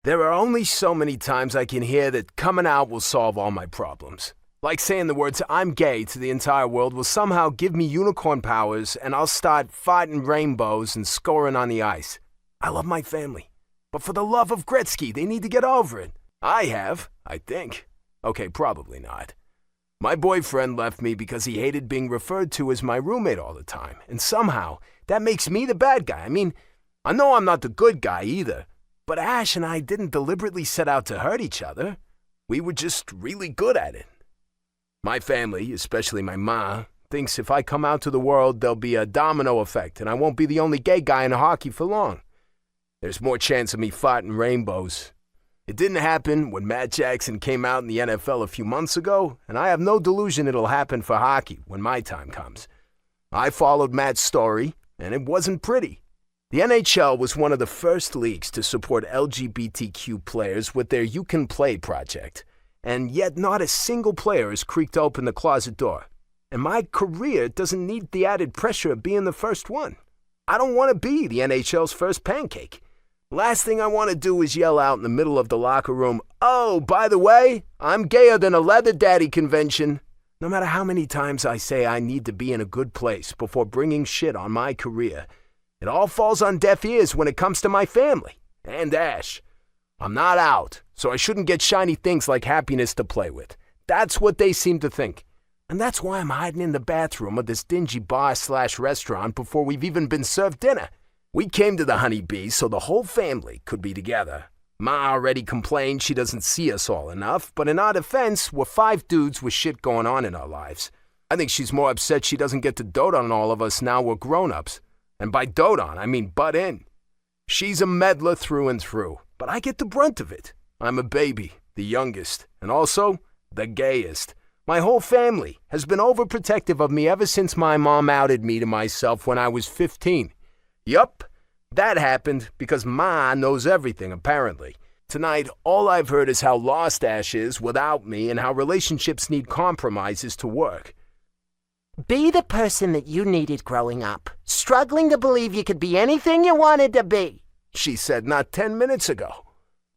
There are only so many times I can hear that coming out will solve all my problems. Like saying the words "I'm gay" to the entire world will somehow give me unicorn powers and I'll start fighting rainbows and scoring on the ice. I love my family, but for the love of Gretzky, they need to get over it. I have, I think. Okay, probably not. My boyfriend left me because he hated being referred to as my roommate all the time, and somehow that makes me the bad guy. I mean, I know I'm not the good guy either, but Ash and I didn't deliberately set out to hurt each other. We were just really good at it. My family, especially my ma, thinks if I come out to the world, there'll be a domino effect and I won't be the only gay guy in hockey for long. There's more chance of me fighting rainbows. It didn't happen when Matt Jackson came out in the NFL a few months ago, and I have no delusion it'll happen for hockey when my time comes. I followed Matt's story, and it wasn't pretty. The NHL was one of the first leagues to support LGBTQ players with their You Can Play project, and yet not a single player has creaked open the closet door. And my career doesn't need the added pressure of being the first one. I don't want to be the NHL's first pancake. Last thing I want to do is yell out in the middle of the locker room, "Oh, by the way, I'm gayer than a leather daddy convention." No matter how many times I say I need to be in a good place before bringing shit on my career, it all falls on deaf ears when it comes to my family and Ash. I'm not out, so I shouldn't get shiny things like happiness to play with. That's what they seem to think. And that's why I'm hiding in the bathroom of this dingy bar/restaurant before we've even been served dinner. We came to the Honey Bee so the whole family could be together. Ma already complained she doesn't see us all enough, but in our defense, we're 5 dudes with shit going on in our lives. I think she's more upset she doesn't get to dote on all of us now we're grown-ups. And by dote on, I mean butt in. She's a meddler through and through, but I get the brunt of it. I'm a baby, the youngest, and also the gayest. My whole family has been overprotective of me ever since my mom outed me to myself when I was 15. Yup, that happened because Ma knows everything, apparently. Tonight, all I've heard is how lost Ash is without me and how relationships need compromises to work. Be the person that you needed growing up, struggling to believe you could be anything you wanted to be, she said not 10 minutes ago.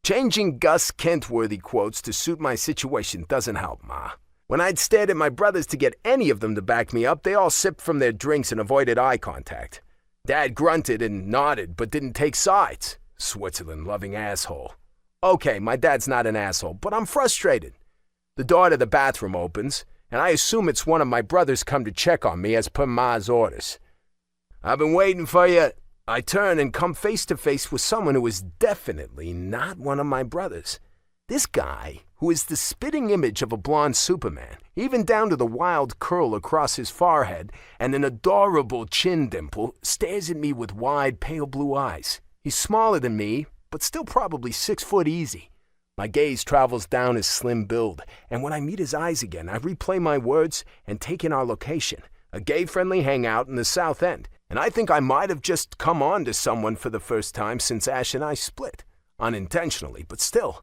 Changing Gus Kent-worthy quotes to suit my situation doesn't help, Ma. When I'd stared at my brothers to get any of them to back me up, they all sipped from their drinks and avoided eye contact. Dad grunted and nodded, but didn't take sides. Switzerland-loving asshole. Okay, my dad's not an asshole, but I'm frustrated. The door to the bathroom opens, and I assume it's one of my brothers come to check on me as per Ma's orders. "I've been waiting for you." I turn and come face to face with someone who is definitely not one of my brothers. This guy, who is the spitting image of a blonde Superman, even down to the wild curl across his forehead and an adorable chin dimple, stares at me with wide, pale blue eyes. He's smaller than me, but still probably 6 foot easy. My gaze travels down his slim build, and when I meet his eyes again, I replay my words and take in our location, a gay-friendly hangout in the South End, and I think I might have just come on to someone for the first time since Ash and I split. Unintentionally, but still.